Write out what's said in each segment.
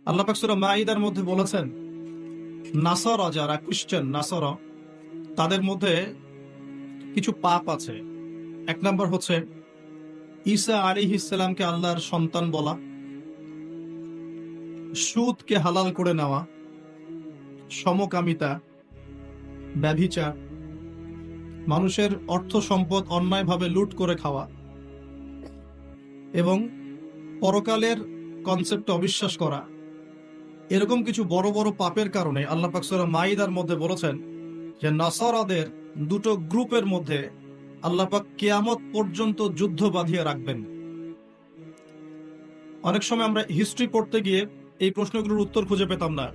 আল্লাহ পাক সূরা মাঈদার মধ্যে বলেছেন, নাসারা যারা খ্রিস্টান নাসারা তাদের মধ্যে কিছু পাপ আছে। এক নম্বর হচ্ছে ঈসা আলাইহিস সালামকে আল্লাহর সন্তান বলা, সুদকে হালাল করে নেওয়া, সমকামিতা, ব্যভিচার, মানুষের অর্থ সম্পদ অন্যায়ভাবে লুট করে খাওয়া এবং পরকালের কনসেপ্টে অবিশ্বাস করা। এরকম কিছু বড় বড় পাপের কারণে আল্লাহ পাক সূরা মাঈদার মধ্যে বলেছেন যে নাসারাদের দুটো গ্রুপের মধ্যে আল্লাহ পাক কিয়ামত পর্যন্ত যুদ্ধ বাঁধিয়ে রাখবেন। অনেক সময় আমরা হিস্ট্রি পড়তে গিয়ে এই প্রশ্নগুলোর উত্তর খুঁজে পেতাম না,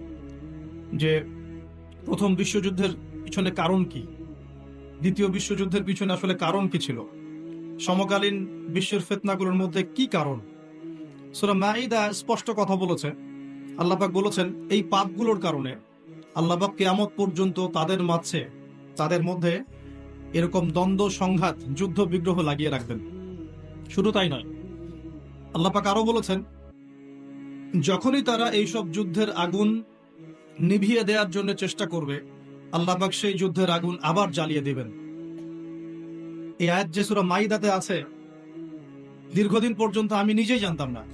যে প্রথম বিশ্বযুদ্ধের পিছনে কারণ কি, দ্বিতীয় বিশ্বযুদ্ধের পিছনে আসলে কারণ কি ছিল, সমকালীন বিশ্বের ফিতনাগুলোর মধ্যে কি কারণ। সূরা মাঈদা স্পষ্ট কথা বলেছে। আল্লাহ পাক বলেছেন এই পাপগুলোর কারণে আল্লাহ পাক কিয়ামত পর্যন্ত তাদের মধ্যে এরকম দ্বন্দ্ব, সংঘাত, যুদ্ধ বিগ্রহ লাগিয়ে রাখবেন। শুধু তাই নয়, আল্লাহ পাক আরো বলেছেন যখনই তারা এইসব যুদ্ধের আগুন নিভিয়ে দেওয়ার জন্য চেষ্টা করবে, আল্লাহ পাক সেই যুদ্ধের আগুন আবার জ্বালিয়ে দিবেন। এই আয়াত যে সূরা মাঈদাতে আছে, দীর্ঘদিন পর্যন্ত আমি নিজেই জানতাম না,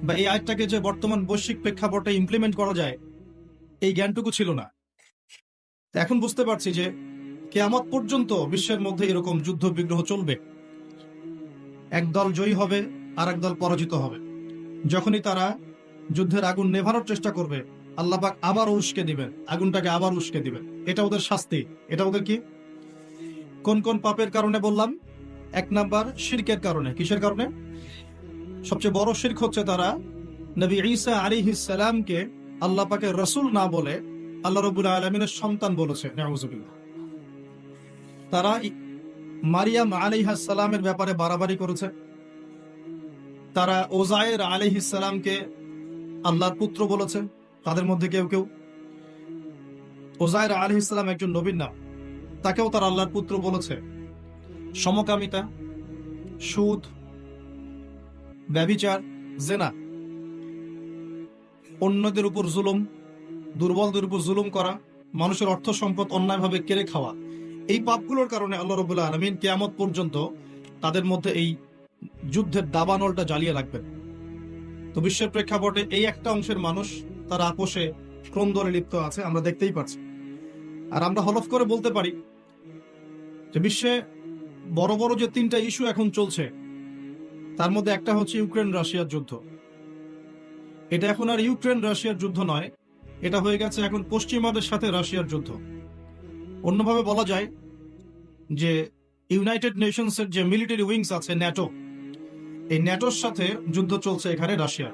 বা এই আয়াতটাকে যে বর্তমান বৈশ্বিক প্রেক্ষাপটে ইমপ্লিমেন্ট করা যায় এই জ্ঞানটুকু ছিল না। এখন বুঝতে পারছি যে কিয়ামত পর্যন্ত বিশ্বের মধ্যে এরকম যুদ্ধ বিগ্রহ চলবে। এক দল জয়ী হবে, আর এক দল পরাজিত হবে। যখনই তারা যুদ্ধের আগুন নেভানোর চেষ্টা করবে, আল্লাহ পাক আবার উস্কে দিবেন, আগুনটাকে আবার উস্কে দিবেন। এটা ওদের শাস্তি। এটা ওদের কি? কোন কোন পাপের কারণে বললাম? এক নাম্বার শিরকের কারণে। কিসের কারণে? সবচেয়ে বড় শিরক হচ্ছে তারা নবী ঈসা আলাইহিস সালামকে আল্লাহ পাকের রাসূল না বলে আল্লাহ রাব্বুল আলামিনের সন্তান বলেছে। নাউযুবিল্লাহ। তারা মারিয়াম আলাইহিস সালামের ব্যাপারে বাড়াবাড়ি করেছে। তারা ওজায়ের আলাইহিস সালামকে আল্লাহর পুত্র বলেছে। তাদের মধ্যে কেউ কেউ, ওজায়ের আলাইহিস সালাম একজন নবীর নাম, তাকেও তারা আল্লাহর পুত্র বলেছে। সমকামিতা, সুদ, ব্যভিচার, জেনা, অন্যদের উপর জুলুম, দুর্বলদের উপর জুলুম করা, মানুষের অর্থ সম্পদ অন্যায়ভাবে কেড়ে খাওয়া, এই পাপগুলোর কারণে আল্লাহ রাব্বুল আলামিন কিয়ামত পর্যন্ত তাদের মধ্যে এই যুদ্ধের দাবানলটা জ্বালিয়ে রাখবেন। তো বিশ্বের প্রেক্ষাপটে এই একটা অংশের মানুষ তারা আপোষে ক্রন্দনে লিপ্ত আছে, আমরা দেখতেই পাচ্ছি। আর আমরা হলফ করে বলতে পারি যে বিশ্বে বড় বড় যে তিনটা ইস্যু এখন চলছে, তার মধ্যে একটা হচ্ছে ইউক্রেন রাশিয়ার যুদ্ধ। এটা এখন আর ইউক্রেন রাশিয়ার যুদ্ধ নয়, এটা হয়ে গেছে এখন পশ্চিমাদের সাথে রাশিয়ার যুদ্ধ। অন্যভাবে বলা যায় যে ইউনাইটেড নেশনসের যে মিলিটারি উইংস আছে ন্যাটো, এই ন্যাটোর সাথে যুদ্ধ চলছে এখানে রাশিয়া।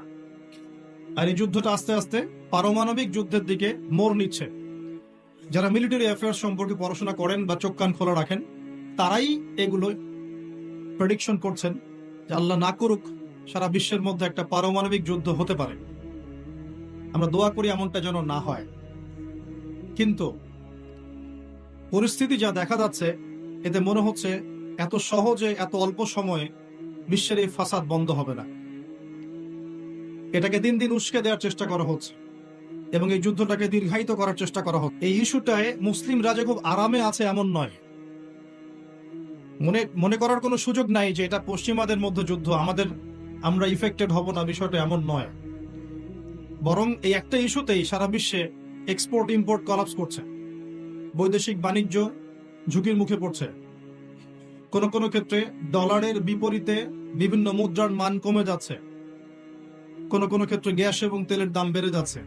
আর এই যুদ্ধটা আস্তে আস্তে পারমাণবিক যুদ্ধের দিকে মোড় নিচ্ছে। যারা মিলিটারি অ্যাফেয়ার্স সম্পর্কে পড়াশোনা করেন বা চোখ কান খোলা রাখেন, তারাই এগুলো প্রেডিকশন করছেন যে আল্লাহ না করুক সারা বিশ্বের মধ্যে একটা পারমাণবিক যুদ্ধ হতে পারে। আমরা দোয়া করি এমনটা যেন না হয়। কিন্তু পরিস্থিতি যা দেখা যাচ্ছে, এতে মনে হচ্ছে এত সহজে, এত অল্প সময়ে বিশ্বের এই ফাসাদ বন্ধ হবে না। এটাকে দিন দিন উস্কে দেওয়ার চেষ্টা করা হচ্ছে এবং এই যুদ্ধটাকে দীর্ঘায়িত করার চেষ্টা করা হচ্ছে। এই ইস্যুটায় মুসলিমরা যে খুব আরামে আছে এমন নয়। মনে করার কোনো সুযোগ নাই যে এটা পশ্চিমাদের মধ্যে যুদ্ধ, আমরা ইফেক্টেড হব না, বিষয়টা এমন নয়। বরং এই একটা ইস্যুতেই সারা বিশ্বে এক্সপোর্ট ইম্পোর্ট কলাপস করছে, বৈদেশিক বাণিজ্য ঝুঁকির মুখে পড়ছে। কোন কোন ক্ষেত্রে ডলারের বিপরীতে বিভিন্ন মুদ্রার মান কমে যাচ্ছে, কোন কোন ক্ষেত্রে গ্যাস এবং তেলের দাম বেড়ে যাচ্ছে,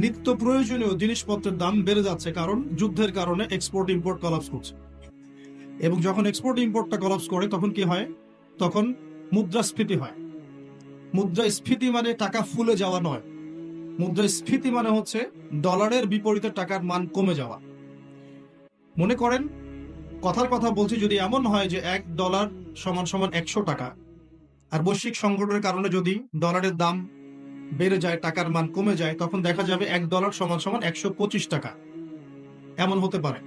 নিত্য প্রয়োজনীয় জিনিসপত্রের দাম বেড়ে যাচ্ছে, কারণ যুদ্ধের কারণে এক্সপোর্ট ইম্পোর্ট কলাপস করছে। এবং যখন এক্সপোর্ট ইম্পোর্টটা কলাপস করে তখন কি হয়? তখন মুদ্রাস্ফীতি হয়। মুদ্রাস্ফীতি মানে টাকা ফুলে যাওয়া নয়, মুদ্রাস্ফীতি মানে হচ্ছে ডলারের বিপরীতে টাকার মান কমে যাওয়া। মনে করেন, কথার কথা বলছি, যদি এমন হয় যে $1 সমান সমান 100 টাকা, আর বৈশ্বিক সংকটের কারণে যদি ডলারের দাম বেড়ে যায়, টাকার মান কমে যায়, তখন দেখা যাবে $1 সমান সমান 125 টাকা। এমন হতে পারে।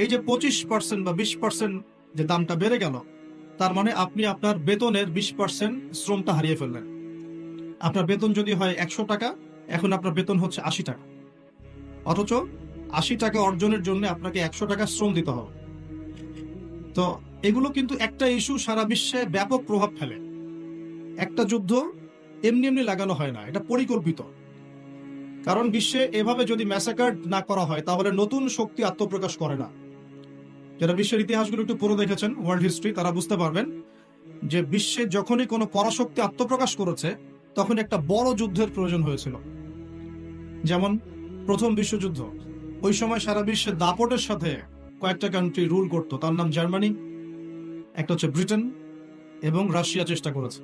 এই যে 25% বা 20% যে দামটা বেড়ে গেল, তার মানে আপনি আপনার বেতনের 20% শ্রমটা হারিয়ে ফেললেন। আপনার বেতন যদি হয় 100 টাকা, এখন আপনার বেতন হচ্ছে 80 টাকা, অথচ 80 টাকা অর্জনের জন্য আপনাকে 100 টাকা শ্রম দিতে হবে। তো এগুলো কিন্তু একটা ইস্যু সারা বিশ্বে ব্যাপক প্রভাব ফেলে। একটা যুদ্ধ এমনি এমনি লাগানো হয় না, এটা পরিকল্পিত। কারণ বিশ্বে এভাবে যদি ম্যাসাকার না করা হয় তাহলে নতুন শক্তি আত্মপ্রকাশ করে না। যারা বিশ্বের ইতিহাসগুলো একটু পড়ে দেখেছেন, ওয়ার্ল্ড হিস্ট্রি, তারা বুঝতে পারবেন যে বিশ্বে যখনই কোনো পরাশক্তি আত্মপ্রকাশ করেছে তখন একটা বড় যুদ্ধের প্রয়োজন হয়েছিল। যেমন প্রথম বিশ্বযুদ্ধ, ওই সময় সারা বিশ্বে দাপটের সাথে কয়েকটা কান্ট্রি রুল করতো, তার নাম জার্মানি, একটা হচ্ছে ব্রিটেন এবং রাশিয়া চেষ্টা করেছে।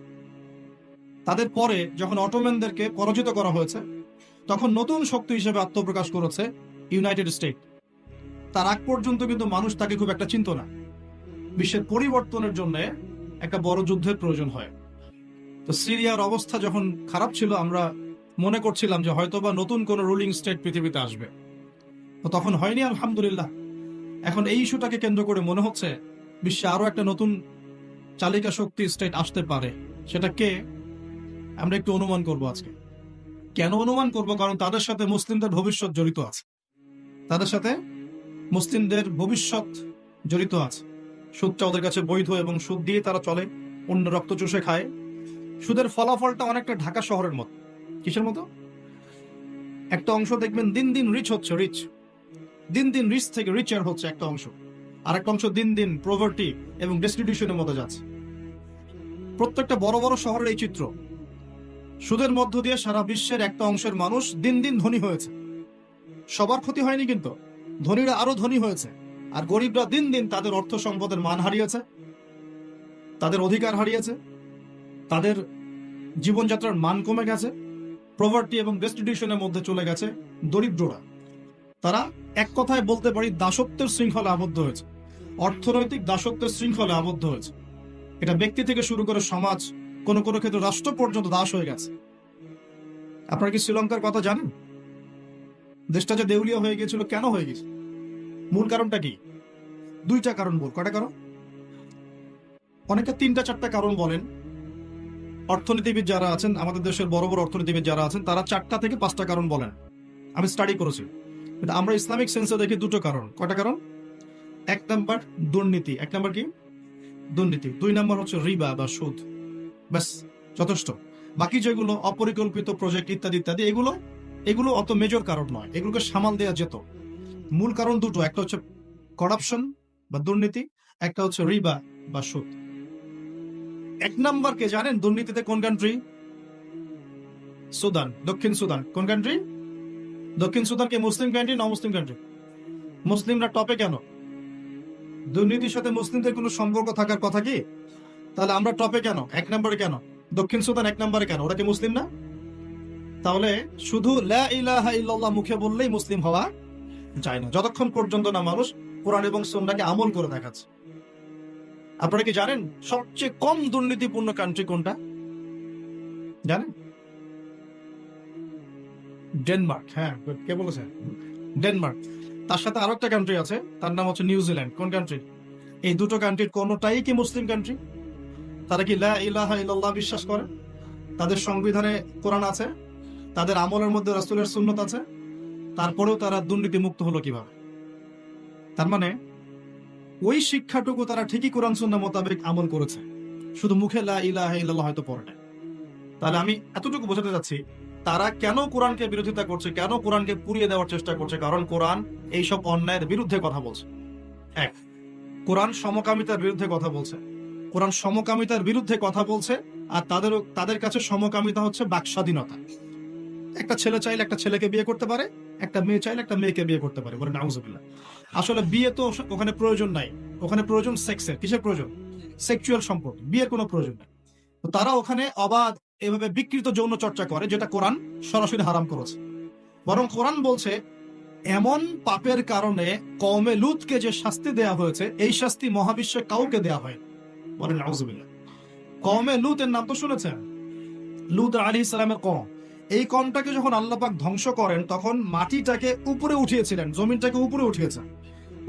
তাদের পরে যখন অটোম্যানদেরকে পরাজিত করা হয়েছে তখন নতুন শক্তি হিসেবে আত্মপ্রকাশ করেছে ইউনাইটেড স্টেট। তার আগ পর্যন্ত কিন্তু মানুষ তাকে খুব একটা চিনত না। বিশ্বের পরিবর্তনের জন্য একটা বড় যুদ্ধের প্রয়োজন হয়। তো সিরিয়ার অবস্থা যখন খারাপ ছিল, আমরা মনে করছিলাম যে হয়তোবা নতুন কোন রুলিং স্টেট পৃথিবীতে আসবে, তো তখন হয়নি, আলহামদুলিল্লাহ। এখন এই ইস্যুটাকে কেন্দ্র করে মনে হচ্ছে বিশ্বে আরো একটা নতুন চালিকা শক্তি স্টেট আসতে পারে। সেটা কে, আমরা একটু অনুমান করব আজকে। কেন অনুমান করব? কারণ তাদের সাথে মুসলিমদের ভবিষ্যৎ জড়িত আছে, তাদের সাথে মুসলিমদের ভবিষ্যৎ জড়িত আছে। সুদটা ওদের কাছে বৈধ এবং সুদ দিয়ে তারা চলে, অন্য রক্ত চুষে খায়। সুদের ফলাফলটা অনেকটা ঢাকা শহরের মতো। কিসের মতো? একটা অংশ দেখবেন দিন দিন রিচ হচ্ছে, রিচ দিন দিন রিচ থেকে রিচার হচ্ছে একটা অংশ, আর একটা অংশ দিন দিন প্রভার্টি এবং ডেস্টিটিউশনের মতো যাচ্ছে। প্রত্যেকটা বড় বড় শহরের এই চিত্র। সুদের মধ্য দিয়ে সারা বিশ্বের একটা অংশের মানুষ দিন দিন ধনী হয়েছে। সবার ক্ষতি হয়নি, কিন্তু ধনীরা আরো ধনী হয়েছে, আর গরিবরা দিন দিন তাদের অর্থ সম্পদের মান হারিয়েছে, তাদের অধিকার হারিয়েছে, তাদের জীবনযাত্রার মান কমে গেছে, প্রভার্টি এবং ডেস্টিটিউশনের মধ্যে চলে গেছে দরিদ্ররা। তারা এক কথায় বলতে পারি দাসত্বের শৃঙ্খলে আবদ্ধ হয়েছে, অর্থনৈতিক দাসত্বের শৃঙ্খলে আবদ্ধ হয়েছে। এটা ব্যক্তি থেকে শুরু করে সমাজ, কোন কোন ক্ষেত্রে রাষ্ট্র পর্যন্ত দাস হয়ে গেছে। আপনারা কি শ্রীলঙ্কার কথা জানেন? দেশটা যে দেউলিয়া হয়ে গিয়েছিল, কেন হয়ে গেছে? মূল কারণটা কি? দুইটা কারণ বল। কয়টা কারণ? অনেকে তিনটা চারটা কারণ বলেন। অর্থনীতিবিদ যারা আছেন, আমাদের দেশের বড় বড় অর্থনীতিবিদ যারা আছেন, তারা 4টা থেকে 5টা কারণ বলেন। আমি স্টাডি করেছি, কিন্তু আমরা ইসলামিক সেন্সে দেখি 2টো কারণ। কয়টা কারণ? 1 নাম্বার দুর্নীতি। 1 নাম্বার কি? দুর্নীতি। 2 নাম্বার হচ্ছে রিবা বা সুদ। ব্যাস, যথেষ্ট। বাকি যেগুলো অপরিকল্পিত প্রজেক্ট ইত্যাদি ইত্যাদি, এগুলো অত মেজর কারণ নয়, এগুলোকে সামাল দেওয়া যেত। মূল কারণ দুটো, একটা হচ্ছে করাপশন বা দুর্নীতি, একটা হচ্ছে রিবা বা সুদ। 1 নাম্বার কে জানেন দুর্নীতিতে? কোন কান্ট্রি? সুদান, দক্ষিণ সুদান। কোন কান্ট্রি? দক্ষিণ সুদান কি মুসলিম কান্ট্রি না মুসলিম কান্ট্রি? মুসলিমরা টপে কেন? দুর্নীতির সাথে মুসলিমদের কোনো সম্পর্ক থাকার কথা কি? তাহলে আমরা টপে কেন, 1 নম্বরে কেন? দক্ষিণ সুদান 1 নম্বরে কেন? ওরা কি মুসলিম না? তাহলে শুধু লা ইলাহা ইল্লাল্লাহ মুখে বললেই মুসলিম হওয়া যায় না, যতক্ষণ পর্যন্ত না মানুষ কোরআন এবং সুন্নাহকে আমল করে দেখাচ্ছে। আপনারা কি জানেন সবচেয়ে কম দুর্নীতিপূর্ণ কান্ট্রি কোনটা? জানেন? ডেনমার্ক। হ্যাঁ, কে বলেছে? ডেনমার্ক। তার সাথে আরো একটা কান্ট্রি আছে, তার নাম হচ্ছে নিউজিল্যান্ড। কোন কান্ট্রি? এই দুটো কান্ট্রির কোনটাই কি মুসলিম কান্ট্রি? তারা কি লা ইলাহা ইল্লাল্লাহ বিশ্বাস করে? তাদের সংবিধানে কোরআন আছে, তাদের আমলের মধ্যে রাসূলের সুন্নাত আছে, তারপরেও তারা দুর্নীতি মুক্ত হলো কিভাবে? তার মানে ওই শিক্ষাটুকু তারা ঠিকই কোরআন সুন্নাহ মোতাবেক আমল করেছে, শুধু মুখে লা ইলাহা ইল্লাল্লাহ হয়তো পড়ে না। তাহলে আমি এতটুকু বোঝাতে যাচ্ছি তারা কেন কোরআনকে বিরোধিতা করছে, কেন কোরআনকে পুড়িয়ে দেওয়ার চেষ্টা করছে। কারণ কোরআন এইসব অন্যায়ের বিরুদ্ধে কথা বলছে। এক, কোরআন সমকামিতার বিরুদ্ধে কথা বলছে। কোরআন সমকামিতার বিরুদ্ধে কথা বলছে, আর তাদের কাছে সমকামিতা হচ্ছে বাক স্বাধীনতা। একটা ছেলে চাইলে একটা ছেলেকে বিয়ে করতে পারে, একটা মেয়ে চাইলে একটা মেয়েকে বিয়ে করতে পারে। বলে নাউজুবিল্লাহ। আসলে বিয়ে তো ওখানে প্রয়োজন নাই, ওখানে প্রয়োজন সেক্সের। কিসের প্রয়োজন? সেক্সুয়াল সম্পর্ক। বিয়ের কোনো প্রয়োজন নেই। তো তারা ওখানে অবাধ এভাবে বিকৃত যৌন চর্চা করে, যেটা কোরআন সরাসরি হারাম করেছে। বরং কোরআন বলছে এমন পাপের কারণে কওমে লুতকে যে শাস্তি দেয়া হয়েছে, এই শাস্তি মহাবিশ্বে কাউকে দেয়া হয়। বলেন নাউজুবিল্লাহ। কওমে লুতের নাম তো শুনেছেন? লুত আলাইহিস সালামের কওম। এই কওমটাকে যখন আল্লাহ পাক ধ্বংস করেন, তখন মাটিটাকে উপরে উঠিয়েছিলেন, জমিনটাকে উপরে উঠিয়েছে,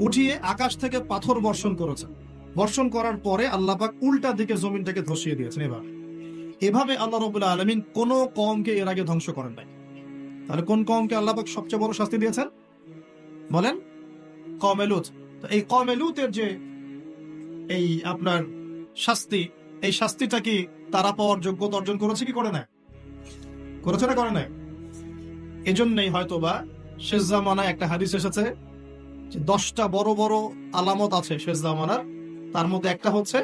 উঠিয়ে আকাশ থেকে পাথর বর্ষণ করেছে। বর্ষণ করার পরে আল্লাহ পাক উল্টা দিকে জমিনটাকে ধসিয়ে দিয়েছেন। এবার এভাবে আল্লাহ রাব্বুল আলামিন কোন কওমকে এর আগে ধ্বংস করেন নাই। তাহলে কোন কওমকে আল্লাহ পাক সবচেয়ে বড় শাস্তি দিয়েছেন বলেন? কওমে লূত। তো এই কওমে লূতের যে এই আপনার শাস্তি, এই শাস্তিটা কি তারা পাওয়ার যোগ্যতা অর্জন করেছে কি করে না? করেছে না করে নাই? এজন্যই হয়তোবা শেষ জামানায় একটা হাদিস এসেছে যে 10টা বড় বড় আলামত আছে শেষ জামানার। তার মধ্যে একটা হচ্ছে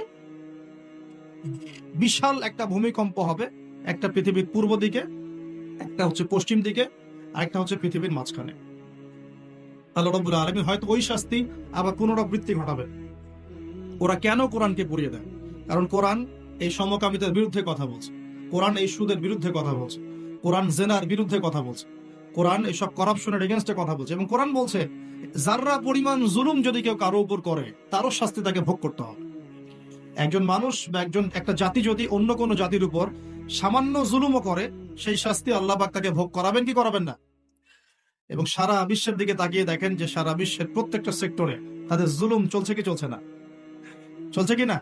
বিশাল একটা ভূমিকম্প হবে, একটা পৃথিবীর পূর্ব দিকে, একটা হচ্ছে পশ্চিম দিকে, আর একটা হচ্ছে পৃথিবীর মাঝখানে। আল্লাহ রাব্বুল আলামিন হয়তো ওই শাস্তি আবার পুনরাবৃত্তি ঘটাবে। ওরা কেন কোরআনকে পুড়িয়ে দেয়? কারণ কোরআন এই সমকামিতার বিরুদ্ধে কথা বলছে, কোরআন এই সুদের বিরুদ্ধে কথা বলছে, কোরআন জেনার বিরুদ্ধে কথা বলছে, কোরআন এইসব করাপশনের এগেনস্টে কথা বলছে, এবং কোরআন বলছে যাররা পরিমাণ জুলুম যদি কেউ কারো উপর করে তারও শাস্তি তাকে ভোগ করতে হবে। একজন মানুষ বা একটা জাতি যদি অন্য কোনো জাতির উপর সামান্য জুলুমও করে, সেই শাস্তি আল্লাহ পাক তাকে ভোগ করাবেন কি করাবেন না? এবং সারা বিশ্বের দিকে তাকিয়ে দেখেন যে সারা বিশ্বের প্রত্যেকটা সেক্টরে তাদের জুলুম চলছে কি চলছে না? চলছে কি না?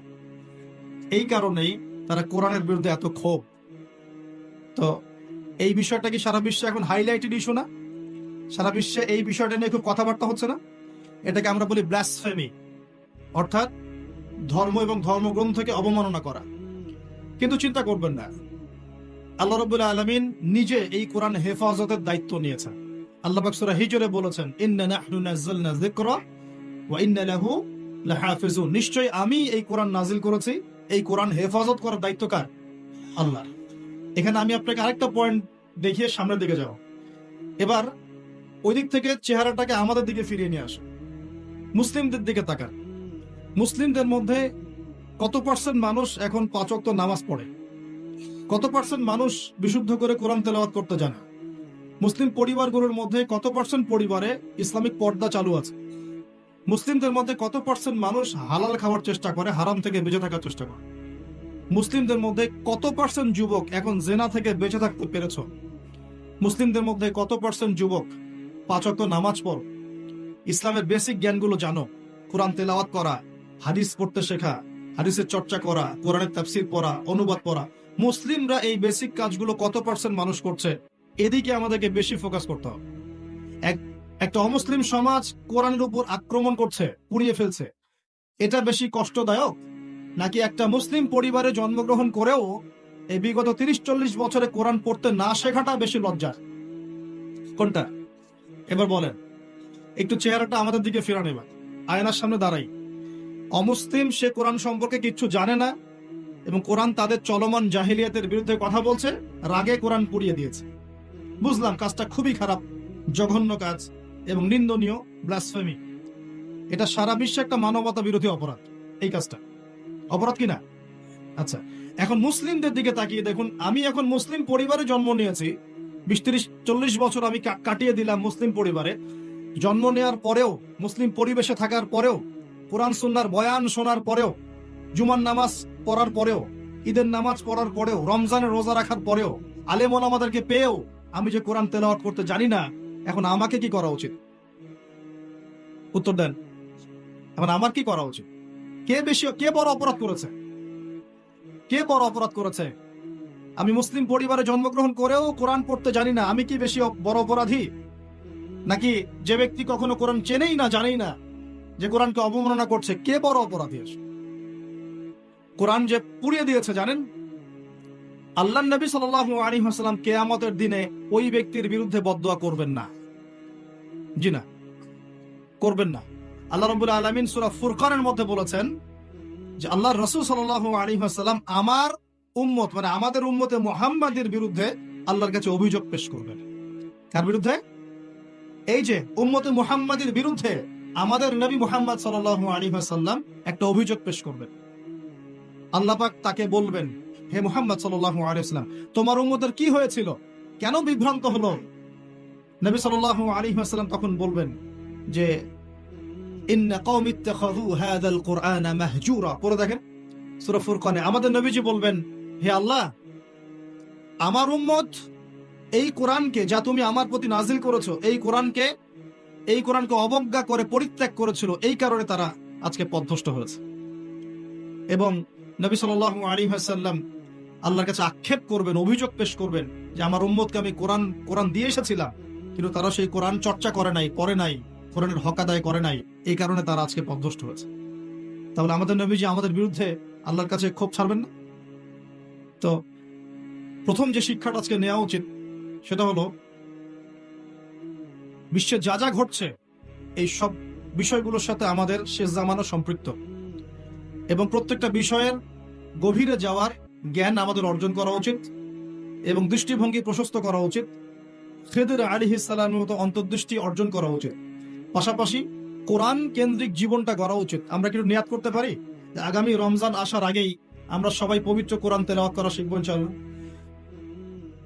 এই কারণেই তারা কোরআনের বিরুদ্ধে এত ক্ষোভ। তো এই বিষয়টা কি সারা বিশ্বে এখন হাইলাইটেড ইস্যু না? সারা বিশ্বে এই বিষয়টা নিয়ে খুব কথাবার্তা হচ্ছে না? এটাকে আমরা বলি ব্লাসফেমি, অর্থাৎ ধর্ম এবং ধর্মগ্রন্থকে অবমাননা করা। কিন্তু চিন্তা করবেন না, আল্লাহ রাব্বুল আলামিন নিজে এই কোরআন হেফাজতের দায়িত্ব নিয়েছেন। আল্লাহ পাক সূরা হিজরে বলেছেন, ইন্না নাহনু নাযালনা যিকরা ওয়া ইন্না লাহু লাহাফিজুন। নিশ্চয়ই আমি এই কোরআন নাজিল করেছি, এই কোরআন হেফাজত করার দায়িত্ব কার? আল্লাহ। এখানে আমি আপনাকে আরেকটা পয়েন্ট দেখিয়ে সামনের দিকে যাব। এবার ওই দিক থেকে চেহারাটাকে আমাদের দিকে ফিরিয়ে নিয়ে আসে, মুসলিমদের দিকে তাকান। মুসলিমদের মধ্যে কত পার্সেন্ট মানুষ এখন 5 ওয়াক্ত নামাজ পড়ে? কত পার্সেন্ট মানুষ বিশুদ্ধ করে কোরআন তেলাওয়াত করতে জানে? মুসলিম পরিবারগুলোর মধ্যে কত পার্সেন্ট পরিবারে ইসলামিক পর্দা চালু আছে? মুসলিমদের মধ্যে কত পার্সেন্ট মানুষ হালাল খাওয়ার চেষ্টা করে, হারাম থেকে বেঁচে থাকার চেষ্টা করে? মুসলিমদের মধ্যে কত পার্সেন্ট যুবক এখন জেনা থেকে বেঁচে থাকতে পেরেছ? মুসলিমদের মধ্যে কত পার্সেন্ট যুবক 5 ওয়াক্ত নামাজ পড়, ইসলামের বেসিক জ্ঞানগুলো জানো, কোরআন তেলাওয়াত করা, হাদিস পড়তে শেখা, হাদিসের চর্চা করা, কোরআনের তাফসীর পড়া, অনুবাদ পড়া? মুসলিমরা এই বেসিক কাজগুলো কত পার্সেন্ট মানুষ করছে? এদিকে আমাদেরকে বেশি ফোকাস করতে হবে। একটা অমুসলিম সমাজ কোরআনের উপর আক্রমণ করছে, পুড়িয়ে ফেলছে, এটা বেশি কষ্টদায়ক নাকি একটা মুসলিম পরিবারে জন্মগ্রহণ করেও এই বিগত 30-40 বছরে কোরআন পড়তে না শেখাটা বেশি লজ্জার? কোনটা? এবার বলেন, একটু চেহারাটা আমাদের দিকে ফেরান। এবার আয়নার সামনে দাঁড়াই। অমুসলিম, সে কোরআন সম্পর্কে কিচ্ছু জানে না এবং কোরআন তাদের চলমান জাহিলিয়াতের বিরুদ্ধে কথা বলছে, রাগে কোরআন পুড়িয়ে দিয়েছে। বুঝলাম কাজটা খুবই খারাপ, জঘন্য কাজ এবং নিন্দনীয়, ব্লাসফেমি। এটা সারা বিশ্বে একটা মানবতা বিরোধী অপরাধ। এই কাজটা অপরাধ কিনা? আচ্ছা, এখন মুসলিমদের দিকে তাকিয়ে দেখুন। আমি এখন মুসলিম পরিবারে জন্ম নিয়েছি, 20-30-40 বছর আমি কাটিয়ে দিলাম মুসলিম পরিবারে। জন্ম নেওয়ার পরেও, মুসলিম পরিবেশে থাকার পরেও, কোরআন সুন্নাহর বয়ান শোনার পরেও, জুমার নামাজ পড়ার পরেও, ঈদের নামাজ পড়ার পরেও, রমজানের রোজা রাখার পরেও, আলেম ওলামাদেরকে পেয়েও আমি যে কোরআন তেলাওয়াত করতে জানি না, এখন আমাকে কি করা উচিত? উত্তর দেন। এখন আমার কি করা উচিত? কে বড় অপরাধ করেছে? কে বড় অপরাধ করেছে? আমি মুসলিম পরিবারে জন্মগ্রহণ করেও কোরআন পড়তে জানি না, আমি কি বেশি বড় অপরাধী? নাকি যে ব্যক্তি কখনো কোরআন চেনেই না, জানেই না, যে কোরআনকে অবমাননা করছে, কে বড় অপরাধী? কোরআন যে পুড়িয়ে দিয়েছে জানেন, আল্লাহর নবী সাল্লাল্লাহু আলাইহি ওয়াসাল্লাম কিয়ামতের দিনে ওই ব্যক্তির বিরুদ্ধে বদদুয়া করবেন না। জি না, করবেন না। আল্লাহ রাব্বুল আলামিন সূরা ফুরকানের মধ্যে বলেছেন যে আল্লাহর রাসূল সাল্লাল্লাহু আলাইহি ওয়াসাল্লাম আমার উম্মত, মানে আমাদের উম্মতে মুহাম্মাদের বিরুদ্ধে আল্লাহর কাছে অভিযোগ পেশ করবেন। কার বিরুদ্ধে? এই যে উম্মতে মুহাম্মাদের বিরুদ্ধে আমাদের নবী মুহাম্মদ সাল্লাল্লাহু আলাইহি ওয়াসাল্লাম একটা অভিযোগ পেশ করবেন। আল্লাহ পাক তাকে বলবেন, হে মুহাম্মদ সাল্লাল্লাহু আলাইহি ওয়াসাল্লাম, তোমার উম্মতের কি হয়েছিল, কেন বিভ্রান্ত হলো? নবী সাল্লাল্লাহু আলাইহি ওয়াসাল্লাম তখন বলবেন যে ইন্না কওমি ইত্তাখাযু হাযাল কুরআনা মাহজুরা। পড়ে দেখেন সূরা ফুরকানে আমাদের নবীজি বলবেন, হে আল্লাহ, আমার উম্মত এই কোরআনকে, যা তুমি আমার প্রতি নাজিল করেছো, এই কোরআনকে অবজ্ঞা করে পরিত্যাগ করেছিল, এই কারণে তারা আজকে পথভ্রষ্ট হয়েছে। এবং নবী সাল্লাল্লাহু আলাইহি ওয়াসাল্লাম আল্লাহর কাছে আক্ষেপ করবেন, অভিযোগ পেশ করবেন যে আমার উম্মতকে আমি কোরআন দিয়ে এসেছিলাম, কিন্তু তারা সেই কোরআন চর্চা করে নাই, পড়ে নাই, কোরআনের হক আদায় করে নাই, এই কারণে তারা আজকে পথভ্রষ্ট হয়েছে। তাহলে আমাদের নবীজি আমাদের বিরুদ্ধে আল্লাহর কাছে ক্ষোভ ছাড়বেন না? তো প্রথম যে শিক্ষাটা আজকে নেওয়া উচিত সেটা হলো, বিশ্বে যা যা ঘটছে এই সব বিষয়গুলোর সাথে আমাদের শেষ জামানা সম্পৃক্ত, এবং প্রত্যেকটা বিষয়ের গভীরে যাওয়ার জ্ঞান আমাদের অর্জন করা উচিত এবং দৃষ্টিভঙ্গি প্রশস্ত করা উচিত। খিদর আলাইহিস সালামের মতো অন্তর্দৃষ্টি অর্জন করা উচিত। পাশাপাশি কোরআন কেন্দ্রিক জীবনটা গড়া উচিত। আমরা কিন্তু নিয়াত করতে পারি যে আগামী রমজান আসার আগেই আমরা সবাই পবিত্র কোরআন তেলাওয়াত করা শিখবো ইনশাআল্লাহ।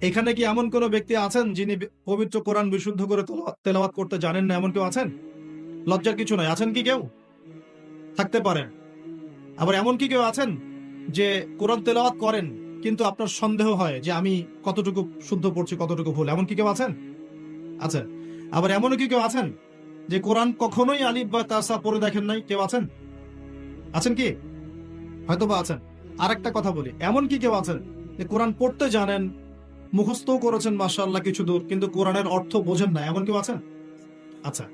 এখানে কি এমন কোন ব্যক্তি আছেন যিনি পবিত্র কোরআন বিশুদ্ধ করে তেলাওয়াত করতে জানেন না? এমন কেউ আছেন? লজ্জার কিছু নাই। আছেন কি কেউ? থাকতে পারেন। আবার এমন কি কেউ আছেন যে কোরআন তেলাওয়াত করেন কিন্তু আপনার সন্দেহ হয় যে আমি কতটুকু শুদ্ধ পড়ছি, কতটুকু ভুল? এমন কি কেউ আছেন? আছেন। আবার এমনও কি কেউ আছেন যে কোরআন কখনোই আলিফ বা তাসা পড়ে দেখেন নাই? কেউ আছেন? আছেন কি? হয়তো বা আছেন। আরেকটা কথা বলি, এমন কি কেউ আছেন যে কোরআন পড়তে জানেন, মুখস্থও করেছেন মাশাআল্লাহ কিছু দূর, কিন্তু কোরআনের অর্থ বোঝেন না? এমন কেউ আছেন? আচ্ছা,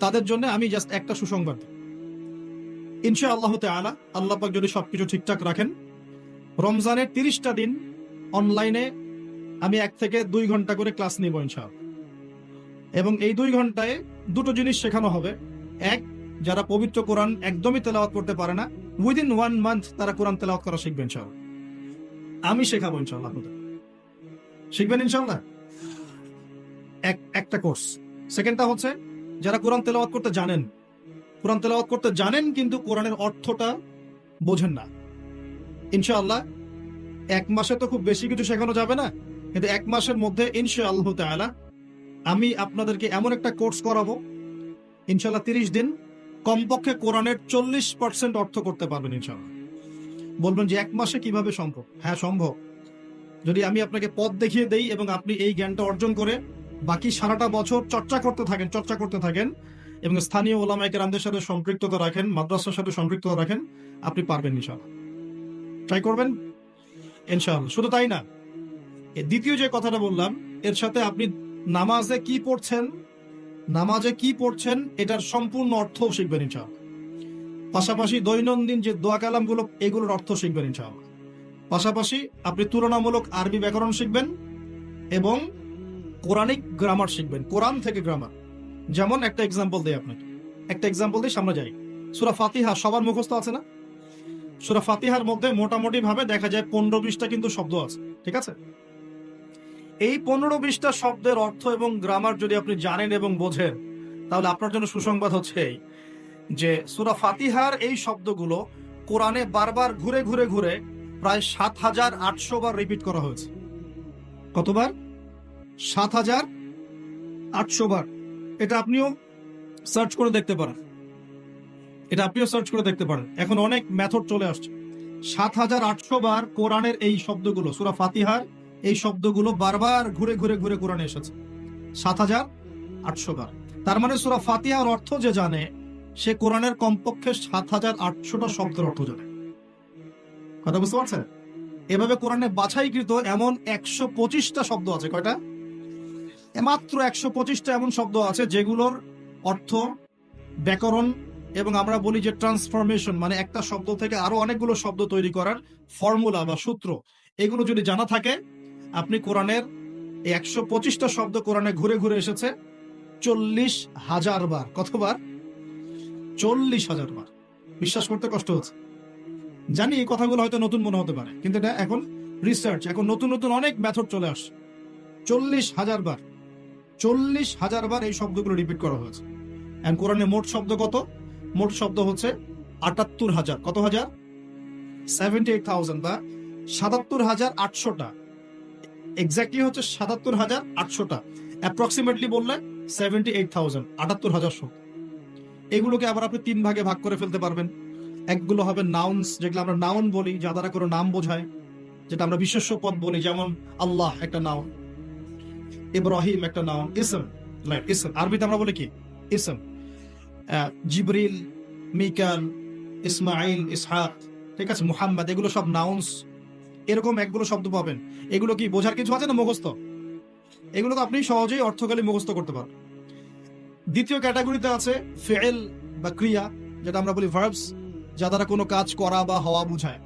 তাদের জন্য আমি জাস্ট একটা সুসংবাদ দিই। ইনশাআল্লাহ তাআলা আল্লাহ পাক যদি সবকিছু ঠিকঠাক রাখেন, রমজানের 30টা দিন অনলাইনে আমি 1 থেকে 2 ঘন্টা করে ক্লাস নিব ইনশাআল্লাহ। এবং এই 2 ঘন্টায় দুটো জিনিস শেখানো হবে। এক, যারা পবিত্র কোরআন একদমই তেলাওয়াত করতে পারে না, উইদিন 1 মান্থ তারা কোরআন তেলাওয়াত করা শিখবে ইনশাআল্লাহ। আমি শেখাবো ইনশাআল্লাহ। আপনাদের শিখবেন ইনশাআল্লাহ। একটা কোর্স। সেকেন্ডটা হচ্ছে যারা কোরআন তেলাওয়াত করতে জানেন, কোরআন তেলাওয়াত করতে জানেন কিন্তু কোরআনের অর্থটা বোঝেন না, ইনশাআল্লাহ 1 মাসে তো খুব বেশি কিছু শেখানো যাবে না, কিন্তু 1 মাসের মধ্যে ইনশাআল্লাহ তাআলা আমি আপনাদেরকে এমন একটা কোর্স করাবো, ইনশাআল্লাহ 30 দিন কমপক্ষে কোরআনের 40% অর্থ করতে পারবেন ইনশাআল্লাহ। বলবেন যে 1 মাসে কিভাবে সম্ভব? হ্যাঁ সম্ভব, যদি আমি আপনাকে পথ দেখিয়ে দেই এবং আপনি এই জ্ঞানটা অর্জন করে বাকি সারাটা বছর চর্চা করতে থাকেন এবং স্থানীয় ওলামায়ে কেরামদের সাথে সম্পৃক্ততা রাখেন, মাদ্রাসার সাথে সম্পৃক্ততা রাখেন, আপনি পারবেন ইনশাআল্লাহ। ট্রাই করবেন ইনশাআল্লাহ। শুধু তাই না, দ্বিতীয় যে কথাটা বললাম এর সাথে আপনি নামাজে কি পড়ছেন এটার সম্পূর্ণ অর্থও শিখবেন ইনশাআল্লাহ। পাশাপাশি দৈনন্দিন যে দোয়া কালামগুলো এগুলোর অর্থ শিখবেন ইনশাআল্লাহ। পাশাপাশি আপনি তুলনামূলক আরবি ব্যাকরণ শিখবেন এবং কোরআনিক গ্রামার শিখবেন, কোরআন থেকে গ্রামার। যেমন একটা এক্সাম্পল দিই আপনাকে, সামনে যাই। সূরা ফাতিহা সবার মুখস্থ আছে না? সূরা ফাতিহার মধ্যে মোটামুটি ভাবে দেখা যায় 15-20টা কিন্তু শব্দ আছে, ঠিক আছে? এই 15-20টা শব্দের অর্থ এবং গ্রামার যদি আপনি জানেন এবং বোঝেন, তাহলে আপনার জন্য সুসংবাদ হচ্ছে যে সূরা ফাতিহার এই শব্দগুলো কোরআনে বারবার ঘুরে প্রায় 7,800 বার রিপিট করা হয়েছে। কতবার? 7,800 বার। এটা আপনিও সার্চ করে দেখতে পারেন। এখন অনেক মেথড চলে আসছে। 7,800 বার কোরআনের এই শব্দগুলো, সূরা ফাতিহার এই শব্দগুলো বারবার ঘুরে কোরআনে এসেছে 7,800 বার। তার মানে সূরা ফাতিহার অর্থ যে জানে সে কোরআনের কমপক্ষে 7,800টা শব্দের অর্থ জানে। কথা বুঝতে পারছেন? এভাবে কোরআনে বাছাইকৃত এমন 125টা শব্দ আছে। কয়টা? মাত্র 125টা এমন শব্দ আছে যেগুলোর অর্থ, ব্যাকরণ এবং আমরা বলি যে ট্রান্সফরমেশন, মানে একটা শব্দ থেকে আরো অনেকগুলো শব্দ তৈরি করার ফর্মুলা বা সূত্র, এগুলো যদি জানা থাকে, আপনি কোরআনের 125টা শব্দ কোরআনে ঘুরে এসেছে 40,000 বার। কতবার? 40,000 বার। বিশ্বাস করতে কষ্ট হচ্ছে, জানি এই কথাগুলো হয়তো নতুন মনে হতে পারে, কিন্তু এটা এখন রিসার্চ, এখন নতুন অনেক মেথড চলে আসছে। 40,000 বার, 40,000 বার এই শব্দগুলো রিপিট করা হয়েছে। এন্ড কোরআনে মোট শব্দ কত? মোট শব্দ হচ্ছে 78,000। কত হাজার? 78,000 বা 77,800টা। এক্স্যাক্টলি হচ্ছে 77,800টা। অ্যাপ্রক্সিমেটলি বললে 78,000, 78,000 শব্দ। এগুলোকে আবার আপনি 3 ভাগে ভাগ করে ফেলতে পারবেন। একগুলো হবে নাউন্স, যেগুলো আমরা নাউন বলি, যা দ্বারা কোনো নাম বোঝায়, যেটা আমরা বিশেষ্য পদ বলি, যেমন আল্লাহ একটা নাউন, ইব্রাহিম একটা নাউন, ইসম, আরবিতে আমরা বলি কি? ইসম। জিবরিল, মিকাল, ইসমাইল, ইসহাক, ঠিক আছে, মুহাম্মদ, এগুলো সব নাউন্স। এরকম একগুলো শব্দ পাবেন। এগুলো কি বোঝার কিছু আছে না মুখস্থ? এগুলো তো আপনি সহজেই অর্থকালী মুখস্থ করতে পারেন। দ্বিতীয় ক্যাটাগরিতে আছে ফেল বা ক্রিয়া, যেটা আমরা বলি ভার্বস, যা দ্বারা কোনো কাজ করা বা হওয়া বোঝায়,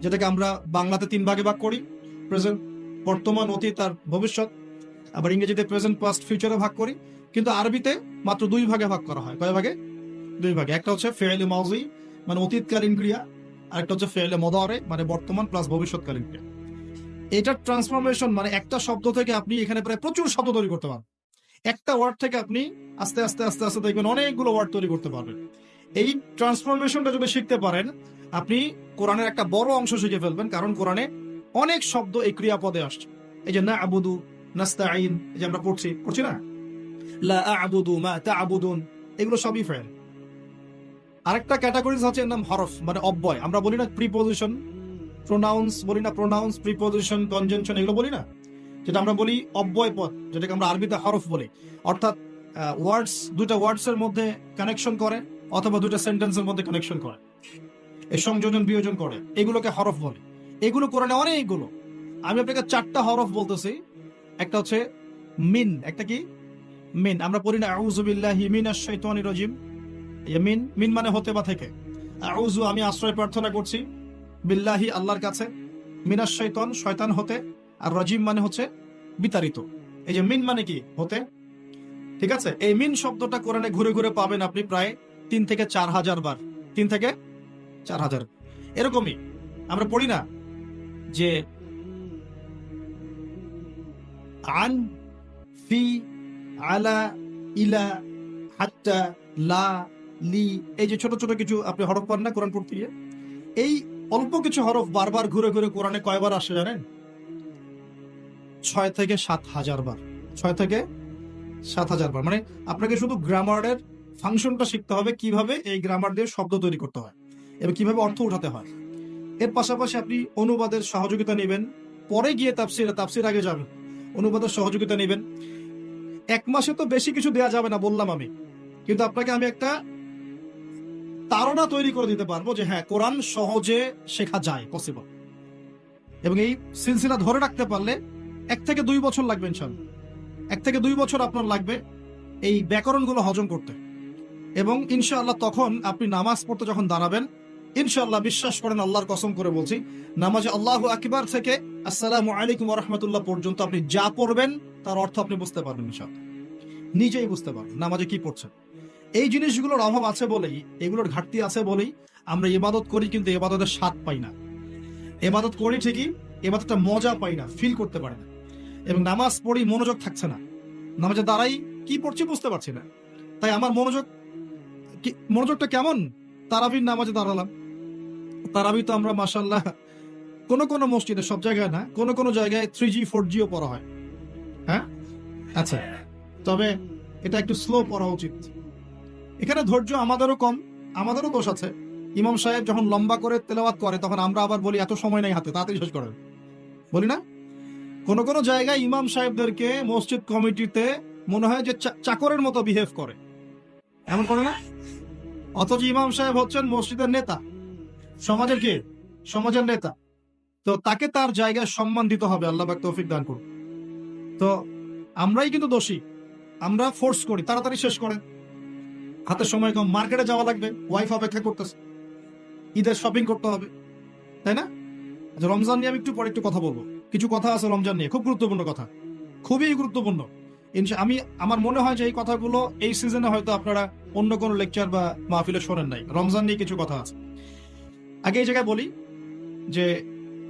যেটাকে আমরা বাংলাতে 3 ভাগে ভাগ করি, প্রেজেন্ট, বর্তমান, অতীত আর ভবিষ্যৎ। আবার ইংরেজিতে প্রেজেন্ট, পাস্ট, ফিউচারে ভাগ করি, কিন্তু আরবিতে মাত্র 2 ভাগে ভাগ করা হয়। কয় ভাগে? 2 ভাগে। একটা হচ্ছে ফেল মাউজি মানে অতীতকালীন ক্রিয়া, আর একটা হচ্ছে ফেল মুদারে মানে বর্তমান প্লাস ভবিষ্যৎকালীন ক্রিয়া। এটার ট্রান্সফরমেশন মানে একটা শব্দ থেকে আপনি এখানে প্রায় প্রচুর শব্দ তৈরি করতে পারেন। একটা ওয়ার্ড থেকে আপনি আস্তে আস্তে আস্তে আস্তে দেখবেন অনেকগুলো ওয়ার্ড তৈরি করতে পারবেন। এই ট্রান্সফরমেশনটা যদি শিখতে পারেন, আপনি কোরআনের একটা বড় অংশ শিখে ফেলবেন, কারণ কোরআনে অনেক শব্দ এই ক্রিয়াপদে আসছে। এই যে না আবুদু, নাস্তাইন, এই যে আমরা পড়ছি না, লা আবুদু, মা তা'বুদুন, এগুলো সবই ফেল। আরেকটা ক্যাটাগরি হচ্ছে এর নাম হরফ মানে অব্যয়। আমরা বলি না প্রিপোজিশন, প্রোনাউন্স বলি না, প্রোনাউন্স, প্রিপোজিশন, কনজাংশন, এগুলো বলি না, যেটা আমরা বলি অব্যয় পদ, যেটাকে আমরা আরবিতে হরফ বলি। অর্থাৎ ওয়ার্ডস, দুইটা ওয়ার্ডস এর মধ্যে কানেকশন করে অথবা দুইটা সেন্টেন্সের মধ্যে কানেকশন করে, এই সংযোজন বিয়োজন করে, এগুলোকে হরফ বলে। এগুলো কোরআনে অনেকগুলো। আমি আপনাকে 4টা হরফ বলতেছি। একটা হচ্ছে মিন। একটা কি? মিন। আমরা পড়ি না আউযু বিল্লাহি মিনাশ শাইতানির রাজিম, এই মিন, মিন মানে হতে বা থেকে। আউযু আমি আশ্রয় প্রার্থনা করছি, বিল্লাহি আল্লাহর কাছে, মিনাশ শাইতান শয়তান হতে, আর রাজিম মানে হচ্ছে বিতাড়িত। এই যে মিন মানে কি? হতে। ঠিক আছে? এই মিন শব্দটা কোরআনে ঘুরে ঘুরে পাবেন আপনি প্রায় 3 থেকে 4 হাজার বার। 3 থেকে 4 হাজার। এরকমই আমরা পড়ি না যে আন, ফি, আলা, ইলা, হাত্তা, লা, লি, এই যে ছোট ছোট কিছু আপনি হরফ পান না কোরআন পড়তে গিয়ে, এই অল্প কিছু হরফ বারবার ঘুরে ঘুরে কোরআনে কয়বার আসে জানেন? 6 থেকে 7 হাজার বার। 6 থেকে 7 হাজার বার। মানে আপনাকে শুধু গ্রামারের ফাংশনটা শিখতে হবে, কিভাবে এই গ্রামার দিয়ে শব্দ তৈরি করতে হয় এবং কিভাবে অর্থ উঠাতে হয়। এর পাশাপাশি আপনি অনুবাদের সহযোগিতা নেবেন, পরে গিয়ে তাফসির আগে যাবেন, অনুবাদের সহযোগিতা নেবেন। 1 মাসে তো বেশি কিছু দেয়া যাবে না বললাম আমি, কিন্তু আপনাকে আমি একটা তাড়না তৈরি করে দিতে পারবো যে হ্যাঁ, কোরআন সহজে শেখা যায়, পসিবল। এবং এই সিলসিলা ধরে রাখতে পারলে 1 থেকে 2 বছর লাগবে ইনশাআল্লাহ। 1 থেকে 2 বছর আপনার লাগবে এই ব্যাকরণগুলো হজম করতে। এবং ইনশাআল্লাহ তখন আপনি নামাজ পড়তে যখন দাঁড়াবেন, ইনশাআল্লাহ বিশ্বাস করেন, আল্লাহর কসম করে বলছি, নামাজে আল্লাহু আকবার থেকে আসসালামু আলাইকুম ওয়া রাহমাতুল্লাহ পর্যন্ত আপনি যা পড়বেন তার অর্থ আপনি বুঝতে পারবেন ইনশাআল্লাহ। নিজেই বুঝতে পারবেন নামাজে কি পড়ছেন। এই জিনিসগুলোর অভাব আছে বলেই, এগুলোর ঘাটতি আছে বলেই আমরা ইবাদত করি, কিন্তু ইবাদতের স্বাদ পাই না। ইবাদত করি ঠিকই, ইবাদতটা মজা পাই না, ফিল করতে পারি না। এবং নামাজ পড়ি, মনোযোগ থাকছে না, নামাজে দাঁড়াই কি পড়ছি বুঝতে পারছি না। তাই আমার মনোযোগটা কেমন? তারাবির নামাজে দাঁড়ালাম, তারাবি তো আমরা মাশাআল্লাহ কোন মসজিদে, সব জায়গায় না, কোন জায়গায় 3G 4Gও পড়া হয়। হ্যাঁ, আচ্ছা, তবে এটা একটু স্লো পড়া উচিত। এখানে ধৈর্য আমাদেরও কম, আমাদেরও দোষ আছে। ইমাম সাহেব যখন লম্বা করে তেলাওয়াত করে তখন আমরা আবার বলি এত সময় নেই হাতে, তাড়াতাড়ি শেষ করেন, বলি না? কোন জায়গায় ইমাম সাহেবদেরকে মসজিদ কমিটিতে মনে হয় যে চাকরের মতো বিহেভ করে, এমন করে না? অথচ ইমাম সাহেব হচ্ছেন মসজিদের নেতা, সমাজের কে? সমাজের নেতা। তো তাকে তার জায়গায় সম্মান দিতে হবে, আল্লাহ পাক তৌফিক দান করুন। তো আমরাই কিন্তু দোষী, আমরা ফোর্স করি তাড়াতাড়ি শেষ করেন, হাতে সময় কম, মার্কেটে যাওয়া লাগবে, ওয়াইফ অপেক্ষা করতেছে, ঈদের শপিং করতে হবে, তাই না? আচ্ছা, রমজান নিয়ে আমি একটু পরে একটু কথা বলবো, কিছু কথা আছে রমজান নিয়ে, খুব গুরুত্বপূর্ণ কথা, খুবই গুরুত্বপূর্ণ। আমার মনে হয় যে এই কথাগুলো এই সিজনে হয়তো আপনারা অন্য কোনো লেকচার বা মাহফিলে শোনেন নাই। রমজান নিয়ে কিছু কথা আছে। আগে এই জায়গায় বলি যে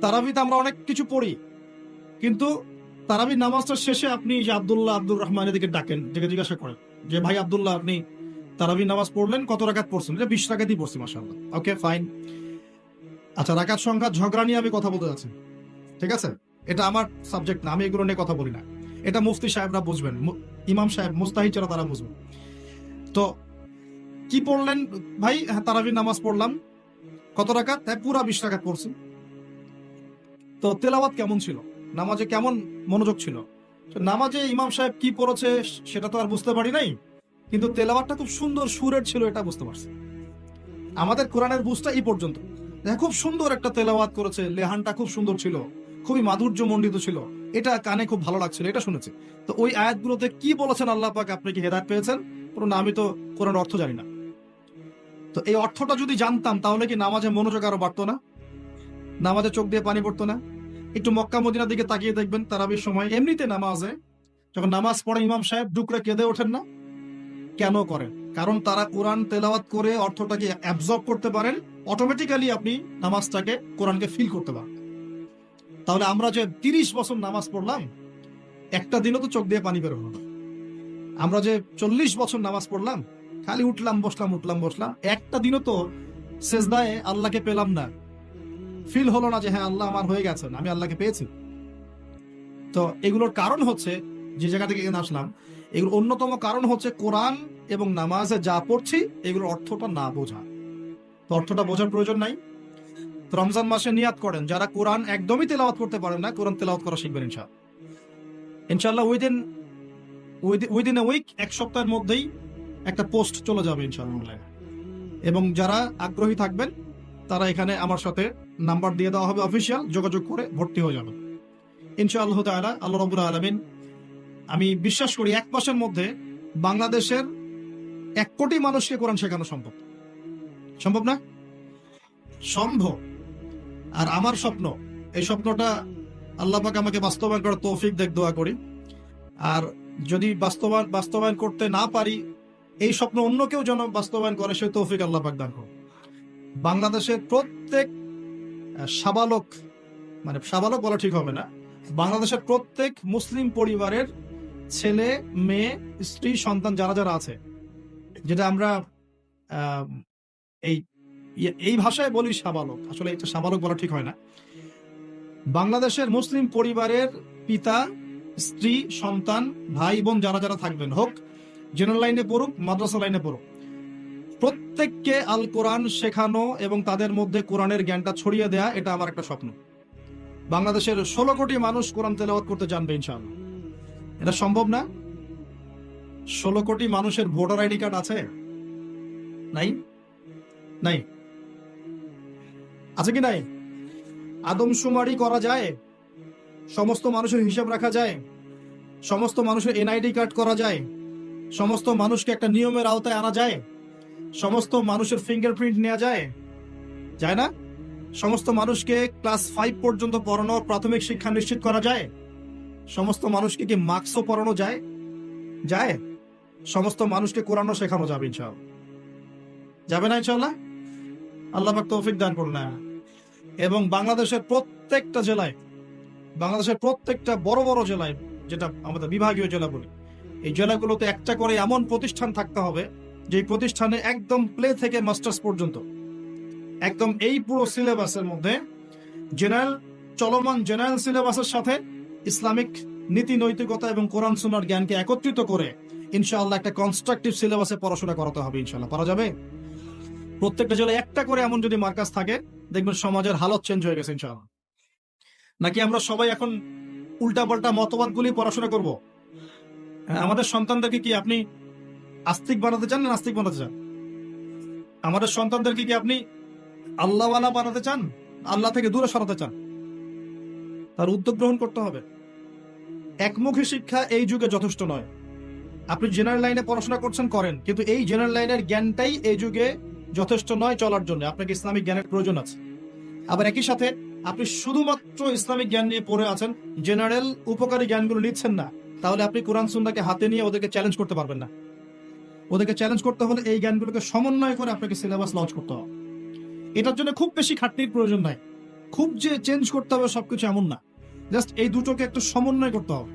তারাবিতে আমরা অনেক কিছু পড়ি, কিন্তু তারাবির নামাজটার শেষে আপনি যে আব্দুর রহমান এদিকে ডাকেন, যেটা জিজ্ঞাসা করেন যে ভাই আব্দুল্লাহ, আপনি তারাবির নামাজ পড়লেন, কত রাকাত পড়ছেন? 20 রাকাতই পড়ছি মাশাআল্লাহ। ওকে, ফাইন। আচ্ছা, রাকাত সংখ্যা ঝগড়া নিয়ে আমি কথা বলতে যাচ্ছি, ঠিক আছে? এটা আমার সাবজেক্ট না, আমি এগুলো নিয়ে কথা বলি না। এটা মুফতি সাহেবরা বুঝবেন, ইমাম সাহেব, মুস্তাহিদ যারা তারা বুঝবেন। তো কি পড়লেন ভাই? হ্যাঁ, তারাবির নামাজ পড়লাম। কত রাকাত? হ্যাঁ, পুরা 20 রাকাত পড়ছি। তো তেলাওয়াত কেমন ছিল? নামাজে কেমন মনোযোগ ছিল? নামাজে ইমাম সাহেব কি পড়েছে সেটা তো আর বুঝতে পারি নাই, কিন্তু তেলাওয়াতটা খুব সুন্দর সুরের ছিল, এটা বুঝতে পারছি। আমাদের কোরআনের বুঝটা এই পর্যন্ত। খুব সুন্দর একটা তেলাওয়াত করেছে, লেহানটা খুব সুন্দর ছিল, খুবই মাধুর্য মণ্ডিত ছিল, এটা কানে খুব ভালো লাগছিল, এটা শুনেছে। তো ওই আয়াতগুলোতে কি বলেছেন আল্লাহ পাক, আপনি কি হেদায়েত পেয়েছেন? না, আমি তো কোরআনের অর্থ জানি না। তো এই অর্থটা যদি জানতাম তাহলে কি নামাজে মনোযোগ আরো বাড়তো না? নামাজে চোখ দিয়ে পানি পড়তো না? একটু মক্কা মদিনার দিকে তাকিয়ে দেখবেন, তারাবির সময় এমনিতে নামাজে যখন নামাজ পড়ে ইমাম সাহেব ডুকরে কেঁদে ওঠেন না? কেন করেন? কারণ তারা কোরআন তেলাওয়াত করে অর্থটাকে অ্যাবজর্ব করতে পারেন। অটোমেটিক্যালি আপনি নামাজটাকে, কোরআনকে ফিল করতে পারেন। তাহলে আমরা যে 30 বছর নামাজ পড়লাম, একটা দিনও তো চোখ দিয়ে পানি বের হলো না। আমরা যে 40 বছর নামাজ পড়লাম, খালি উঠলাম বসলাম, একটা দিনও তো সেজদায় আল্লাহকে পেলাম না, ফিল হলো না যে হ্যাঁ আল্লাহ আমার হয়ে গেছেন, আমি আল্লাহকে পেয়েছি। তো এগুলোর কারণ হচ্ছে, যে জায়গা থেকে এখানে আসলাম, এগুলোর অন্যতম কারণ হচ্ছে কোরআন এবং নামাজে যা পড়ছি এগুলোর অর্থটা না বোঝা। তো অর্থটা বোঝার প্রয়োজন নাই। তো রমজান মাসে নিয়াত করেন, যারা কোরআন একদমই তেলাওয়াত করতে পারেন না, কোরআন তেলাওয়াত করা শিখবেন ইনশাআল্লাহ। উইদিন এ উইক, এক সপ্তাহের মধ্যেই একটা পোস্ট চলে যাবে ইনশাআল্লাহ। এবং যারা আগ্রহী থাকবেন তারা এখানে আমার সাথে নাম্বার দিয়ে দেওয়া হবে, অফিসিয়াল, যোগাযোগ করে ভর্তি হয়ে যাবে ইনশাআল্লাহ তাআলা। আল্লাহ রাব্বুল আলামিন, আমি বিশ্বাস করি 1 মাসের মধ্যে বাংলাদেশের 1 কোটি মানুষকে কোরআন শেখানো সম্ভব। সম্ভব না? সম্ভব। আর আমার স্বপ্ন, এই স্বপ্নটা আল্লাহ পাক আমাকে বাস্তবায়ন করার তৌফিক দেখ, দোয়া করি। আর যদি বাস্তবায়ন করতে না পারি, এই স্বপ্ন অন্য কেউ যেন বাস্তবায়ন করে, সেই তৌফিক আল্লাহ পাক দান করুন। বাংলাদেশের প্রত্যেক সাবালক, মানে সাবালক বলা ঠিক হবে না, বাংলাদেশের প্রত্যেক মুসলিম পরিবারের ছেলে মেয়ে স্ত্রী সন্তান যারা যারা আছে, যেটা আমরা এই এই ভাষায় বলি সাবালক, আসলে এটা সাবালক বলা ঠিক হয় না। বাংলাদেশের মুসলিম পরিবারের পিতা, স্ত্রী, সন্তান, ভাই বোন যারা যারা থাকবেন, হোক জেনারেল লাইনে পড়ুক, মাদ্রাসা লাইনে পড়ুক, প্রত্যেককে আল কোরআন শেখানো এবং তাদের মধ্যে কোরআনের জ্ঞানটা ছড়িয়ে দেয়া, এটা আমার একটা স্বপ্ন। বাংলাদেশের 16 কোটি মানুষ কোরআন তেলাওয়াত করতে জানবে ইনশাআল্লাহ। এটা সম্ভব না? 16 কোটি মানুষের ভোটার আইডি কার্ড আছে? নাই? নাই? আছে কি নাই? আদমশুমারি করা যায়? সমস্ত মানুষের হিসাব রাখা যায়? সমস্ত মানুষের এনআইডি কার্ড করা যায়? সমস্ত মানুষকে একটা নিয়মের আওতায় আনা যায়? সমস্ত মানুষের ফিঙ্গারপ্রিন্ট নেওয়া যায়? যায় না? সমস্ত মানুষকে ক্লাস 5 পর্যন্ত পড়ানোর প্রাথমিক শিক্ষা নিশ্চিত করা যায়? সমস্ত মানুষকে কি মার্কসও পড়ানো যায়? যায়? সমস্ত মানুষকে কোরআনও শেখানো যাবে ইনশাআল্লাহ। যাবে না ইনশাআল্লাহ? আল্লাহ পাক তৌফিক দান করুন। এবং বাংলাদেশের প্রত্যেকটা জেলায়, বাংলাদেশের প্রত্যেকটা বড় বড় জেলায়, যেটা আমাদের বিভাগীয় জেলা বলি, এই জেলাগুলোতে একটা করে এমন প্রতিষ্ঠান থাকতে হবে যে প্রতিষ্ঠানে একদম প্লে থেকে মাস্টার্স পর্যন্ত, একদম এই পুরো সিলেবাসের মধ্যে চলমান জেনারেল সিলেবাসের সাথে ইসলামিক নীতি নৈতিকতা এবং কোরআন সুন্নাহর জ্ঞানকে একত্রিত করে ইনশাআল্লাহ একটা কনস্ট্রাকটিভ সিলেবাসে পড়াশোনা করাতে হবে ইনশাআল্লাহ। পারা যাবে? প্রত্যেকটা জেলায় একটা করে এমন যদি মার্কাজ থাকে, দেখবেন সমাজের হালত চেঞ্জ হয়ে গেছে ইনশাআল্লাহ। নাকি আমরা সবাই এখন উল্টাপাল্টা মতবাদগুলি পড়াশোনা করব? আমাদের সন্তানদেরকে কি আপনি আস্তিক বানাতে চান না নাস্তিক বানাতে চান? আমাদের সন্তানদেরকে কি আপনি আল্লাহওয়ালা বানাতে চান, আল্লাহ থেকে দূরে সরাতে চান? তার উদ্যোগ গ্রহণ করতে হবে। একমুখী শিক্ষা এই যুগে যথেষ্ট নয়। আপনি জেনারেল লাইনে পড়াশোনা করছেন, করেন, কিন্তু এই জেনারেল লাইনের জ্ঞানটাই এই যুগে যথেষ্ট নয় চলার জন্য। আপনাকে ইসলামিক জ্ঞানের প্রয়োজন আছে। আবার একই সাথে আপনি শুধুমাত্র ইসলামিক জ্ঞান নিয়ে পড়ে আছেন, জেনারেল উপকারী জ্ঞানগুলো নিচ্ছেন না, তাহলে আপনি কোরআন সুন্নাহকে হাতে নিয়ে ওদেরকে চ্যালেঞ্জ করতে পারবেন না। ওদেরকে চ্যালেঞ্জ করতে হলে এই জ্ঞানগুলোকে সমন্বয় করে আপনাকে সিলেবাস লঞ্চ করতে হবে। এটার জন্য খুব বেশি খাটনির প্রয়োজন নাই, খুব যে চেঞ্জ করতে হবে সবকিছু এমন না, জাস্ট এই দুটোকে একটু সমন্বয় করতে হবে।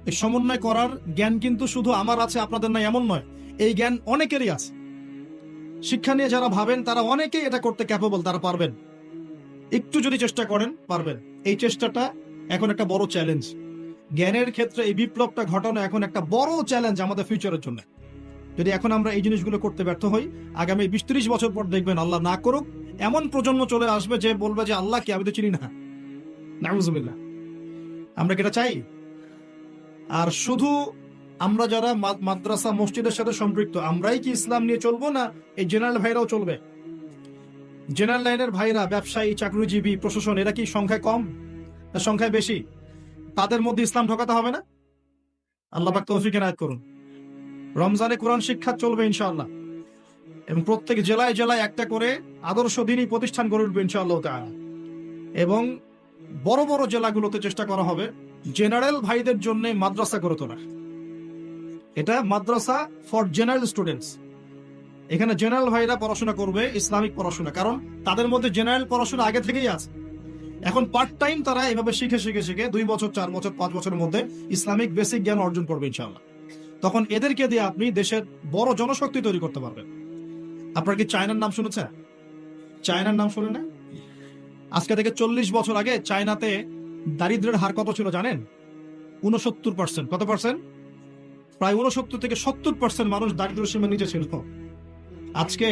এই সমন্বয় করার জ্ঞান কিন্তু শুধু আমার আছে আপনাদের নাই এমন নয়, এই জ্ঞান অনেকেরই আছে। শিক্ষা নিয়ে যারা ভাবেন তারা অনেকেই এটা করতে ক্যাপেবল, তারা পারবেন, একটু যদি চেষ্টা করেন পারবেন। এই চেষ্টাটা এখন একটা বড় চ্যালেঞ্জ। জ্ঞানের ক্ষেত্রে এই বিপ্লবটা ঘটানো এখন একটা বড় চ্যালেঞ্জ আমাদের ফিউচারের জন্য। যদি এখন আমরা এই জিনিসগুলো করতে ব্যর্থ হই, আগামী 20-30 বছর পর দেখবেন, আল্লাহ না করুক, এমন প্রজন্ম চলে আসবে যে বলবে যে আল্লাহ কি, আমি তো চিনি না। নাউজুবিল্লাহ। আমরা কি এটা চাই? আর শুধু আমরা যারা মাদ্রাসা মসজিদের সাথে সম্পৃক্ত, আমরাই কি ইসলাম নিয়ে চলবো, না এই জেনারেল ভাইরাও চলবে? জেনারেল লাইনের ভাইরা, ব্যবসায়ী, চাকরিজীবী, প্রশাসন, এরা কি সংখ্যায় কম না সংখ্যায় বেশি? তাদের মধ্যে ইসলাম ঢোকাতে হবে না? আল্লাহ পাক তৌফিক এনায়েত করুন। রমজানে কোরআন শিক্ষা চলবে ইনশাআল্লাহ, এবং প্রত্যেক জেলায় জেলায় একটা করে আদর্শ দিনী প্রতিষ্ঠান গড়ে উঠবে ইনশাআল্লাহ তাআলা। এবং বড় বড় জেলাগুলোতে চেষ্টা করা হবে জেনারেল ভাইদের জন্য মাদ্রাসা গড়ে তোলা। এটা মাদ্রাসা ফর জেনারেল স্টুডেন্টস। এখানে জেনারেল ভাইরা পড়াশোনা করবে ইসলামিক পড়াশোনা, কারণ তাদের মধ্যে জেনারেল পড়াশোনা আগে থেকেই আছে। এখন পার্ট টাইম তারা এভাবে শিখে শিখে শিখে 2 বছর, 4 বছর, 5 বছরের মধ্যে ইসলামিক বেসিক জ্ঞান অর্জন করবে ইনশাআল্লাহ। তখন এদেরকে দিয়ে আপনি দেশের বড় জনশক্তি তৈরি করতে পারবেন। আপনার কি চায়নার নাম শুনেছেন? চায়নার নাম শুনে না? আজকে থেকে 40 বছর আগে চায়নাতে দারিদ্র্যের হার কত ছিল জানেন? 69%। কত পার্সেন্ট? প্রায় 69 থেকে 70% মানুষ দারিদ্র্য সীমার নিচে ছিল। আজকে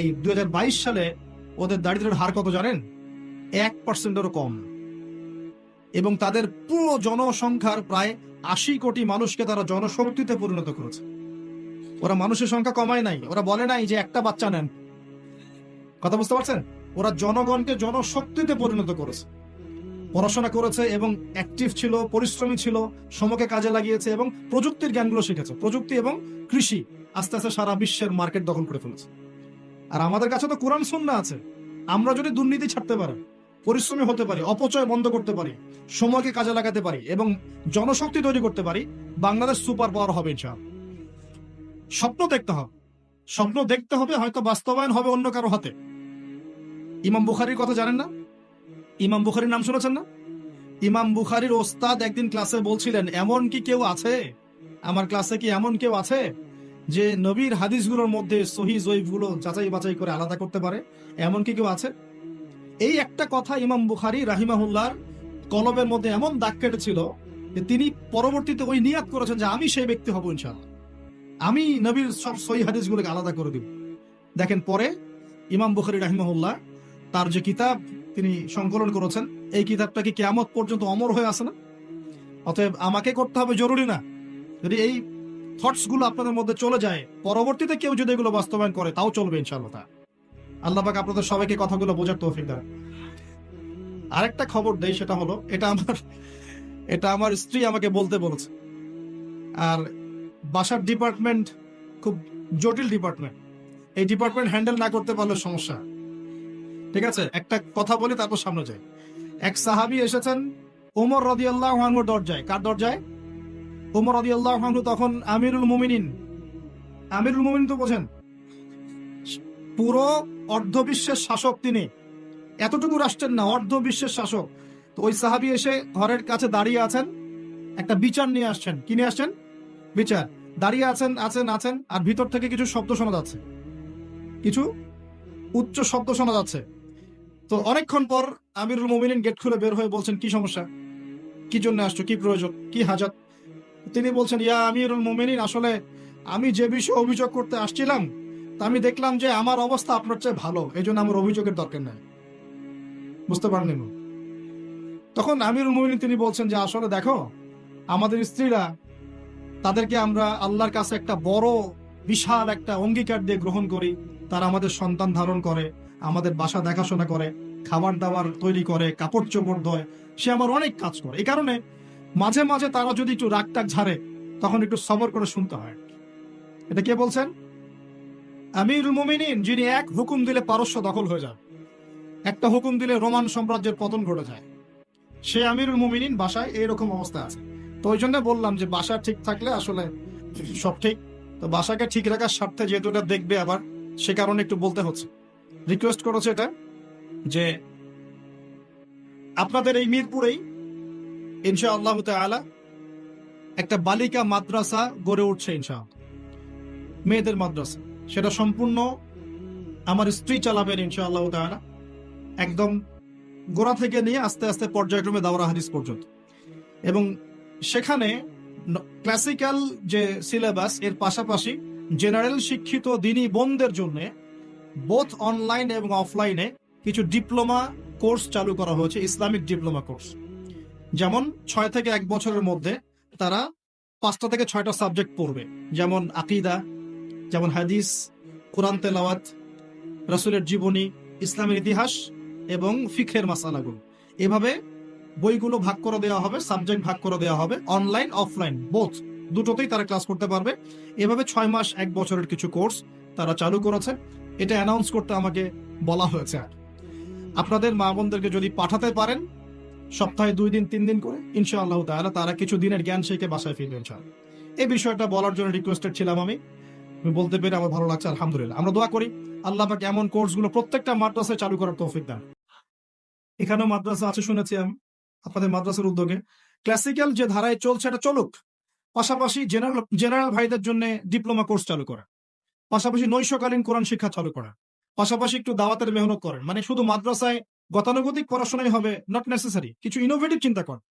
এই 2022 সালে ওদের দারিদ্র্যের হার কত জানেন? 1%-এরও কম। এবং তাদের পুরো জনসংখ্যার প্রায় 80 কোটি মানুষকে তারা জনশক্তিতে পরিণত করেছে। ওরা মানুষের সংখ্যা কমায় নাই, ওরা বলে নাই যে একটা বাচ্চা নেন। কথা বুঝতে পারছেন? ওরা জনগণকে জনশক্তিতে পরিণত করেছে, পড়াশোনা করেছে এবং অ্যাক্টিভ ছিল, পরিশ্রমী ছিল, সময়কে কাজে লাগিয়েছে এবং প্রযুক্তির জ্ঞানগুলো শিখেছে। প্রযুক্তি এবং কৃষি আস্তে আস্তে সারা বিশ্বের মার্কেট দখল করে ফেলেছে। আর আমাদের কাছে তো কোরআন সুন্নাহ আছে। আমরা যদি দুর্নীতি ছাড়তে পারি, পরিশ্রমী হতে পারি, অপচয় বন্ধ করতে পারি, সময়কে কাজে লাগাতে পারি এবং জনশক্তি তৈরি করতে পারি, বাংলাদেশ সুপার পাওয়ার হবে ইনশাআল্লাহ। স্বপ্ন দেখতে হবে, স্বপ্ন দেখতে হবে, হয়তো বাস্তবায়ন হবে অন্য কারো হাতে। ইমাম বুখারীর কথা জানেন না? ইমাম বুখারীর নাম শুনেছেন না? ইমাম বুখারীর ওস্তাদ একদিন ক্লাসে বলছিলেন, এমন কি কেউ আছে আমার ক্লাসে, কি এমন কেউ আছে যে নবীর হাদিসগুলোর মধ্যে সহিহ জয়ীফগুলো যাচাই বাছাই করে আলাদা করতে পারে? এমন কি কেউ আছে? এই একটা কথা ইমাম বুখারী রাহিমাহুল্লাহর কলবের মধ্যে এমন দাগ কেটেছিল যে তিনি পরবর্তীতে ওই নিয়াত করেছেন যে আমি সেই ব্যক্তি হব ইনশাআল্লাহ, আমি নবীর সব সহিহ হাদিসগুলোকে আলাদা করে দিব। দেখেন, পরে ইমাম বুখারী রাহিমাহুল্লাহ তার যে কিতাব তিনি সংকলন করেছেন, এই কিতাবটা কি কিয়ামত পর্যন্ত অমর হয়ে আছে না? অতএব আমাকে করতে হবে জরুরি না। যদি এই থটস গুলো আপনাদের মধ্যে চলে যায়, পরবর্তীতে কেউ যদি এগুলো বাস্তবায়ন করে তাও চলবে ইনশাআল্লাহ। আল্লাহ পাক আপনাদের সবাইকে কথাগুলো বোঝার তৌফিক দেন। আরেকটা খবর দেই, সেটা হলো, এটা আমার স্ত্রী আমাকে বলতে বলেছে। আর বাসার ডিপার্টমেন্ট খুব জটিল ডিপার্টমেন্ট, এই ডিপার্টমেন্ট হ্যান্ডেল না করতে পারলে সমস্যা। ঠিক আছে, একটা কথা বলি তারপর সামনে যাই। এক সাহাবী এসেছেন ওমর রাদিয়াল্লাহু আনহুর দরজায়। কার দরজায়? ওমর রাদিয়াল্লাহু আনহু তখন আমিরুল মুমিনিন। আমিরুল মুমিনিন তো বোঝেন, পুরো অর্ধবিশ্বের শাসক তিনি। এতটুকু রাষ্ট্রের না, অর্ধবিশ্বের শাসক। তো ওই সাহাবী এসে ঘরের কাছে দাঁড়িয়ে আছেন, একটা বিচার নিয়ে আসছেন। কি নিয়ে আসছেন? বিচার। দাঁড়িয়ে আছেন আছেন আছেন আর ভিতর থেকে কিছু শব্দ শোনা যাচ্ছে, কিছু উচ্চ শব্দ শোনা যাচ্ছে। তো অনেকক্ষণ পর আমিরুল মুমিনিন গেট খুলে বের হয়ে বলছেন, কি সমস্যা, কি জন্য আসছো, কি প্রয়োজন, কি হাজাত? তিনি বলছেন, ইয়া আমিরুল মুমিনিন, আসলে আমি যে বিষয়ে অভিযোগ করতে আসছিলাম, তা আমি দেখলাম যে আমার অবস্থা আপনার চেয়ে ভালো, এই জন্য আমার অভিযোগের দরকার নাই। বুঝতে পারলেন? তখন আমিরুল মুমিনিন তিনি বলছেন যে আসলে দেখো, আমাদের স্ত্রীরা, তাদেরকে আমরা আল্লাহর কাছে একটা বড় বিশাল একটা অঙ্গীকার দিয়ে গ্রহণ করি। তারা আমাদের সন্তান ধারণ করে, আমাদের বাসা দেখাশোনা করে, খাবার দাবার তৈরি করে, কাপড় চোপড় ধোয়, সে আমার অনেক কাজ করে। এই কারণে মাঝে মাঝে তারা যদি একটু রাগ টাগ ঝাড়ে, তখন একটু সবর করে শুনতে হয়। এটা কে বলছেন? আমিরুল মুমিনিন, যিনি এক হুকুম দিলে পারস্য দখল হয়ে যায়, একটা হুকুম দিলে রোমান সাম্রাজ্যের পতন ঘটে যায়, সে আমিরুল মুমিনিন বাসায় এইরকম অবস্থা আছে। তো ওই জন্য বললাম যে বাসা ঠিক থাকলে আসলে সব ঠিক। তো বাসাকে ঠিক রাখার স্বার্থে যেহেতু এটা দেখবে আবার, সে কারণে একটু বলতে হচ্ছে। রিকোয়েস্ট করেছে এটা যে আপনাদের এই মিরপুরেই ইনশাআল্লাহ তাআলা একটা বালিকা মাদ্রাসা গড়ে উঠছে ইনশাআল্লাহ, মেয়েদের মাদ্রাসা। সেটা সম্পূর্ণ আমার স্ত্রী চালাবেন ইনশাআল্লাহ তাআলা, একদম গোড়া থেকে নিয়ে আস্তে আস্তে পর্যায়ক্রমে দাওরা হাদিস পর্যন্ত। এবং সেখানে ক্লাসিক্যাল যে সিলেবাস, এর পাশাপাশি জেনারেল শিক্ষিত দিনী বোনদের জন্য বোথ অনলাইন এবং অফলাইনে কিছু ডিপ্লোমা কোর্স চালু করা হয়েছে, ইসলামিক ডিপ্লোমা কোর্স। যেমন 6 থেকে 1 বছরের মধ্যে তারা 5টা থেকে 6টা সাবজেক্ট পড়বে, যেমন আকীদা, যেমন হাদিস, কোরআন তেলাওয়াত, রাসূলের জীবনী, ইসলামের ইতিহাস এবং ফিকহের মাসালাগুলো। এভাবে বইগুলো ভাগ করে দেওয়া হবে, সাবজেক্ট ভাগ করে দেওয়া হবে, অনলাইন অফলাইন বোথ, দুটোতেই তারা ক্লাস করতে পারবে। এভাবে 6 মাস 1 বছরের কিছু কোর্স তারা চালু করেছে। এটা অ্যানাউন্স করতে আমাকে বলা হয়েছে। আপনাদের মা বোনদেরকে যদি পাঠাতে পারেন সপ্তাহে 2 দিন 3 দিন করে, ইনশাআল্লাহ তাআলা তারা কিছু দিনের জ্ঞান শিখে বাসায় ফিরবে ইনশাআল্লাহ। এই বিষয়টা বলার জন্য রিকোয়েস্টেড ছিলাম আমি বলতে পেরে আমার ভালো লাগছে, আলহামদুলিল্লাহ। আমরা দোয়া করি আল্লাহ পাক এমন কোর্সগুলো প্রত্যেকটা মাদ্রাসায় চালু করার তৌফিক দেন। এখানেও মাদ্রাসা আছে শুনেছি আমি, আপনাদের মাদ্রাসার উদ্যোগে ক্লাসিক্যাল যে ধারায় চলছে এটা চলুক, পাশাপাশি জেনারেল ভাইদের জন্য ডিপ্লোমা কোর্স চালু করা, পাশাপাশি নৈশকালীন কোরআন শিক্ষা চালু করা, পাশাপাশি একটু দাওয়াতের মেহনত করেন। মানে শুধু মাদ্রাসায় গতানুগতিক পড়াশোনাই হবে নট নেসেসারি, কিছু ইনোভেটিভ চিন্তা করেন।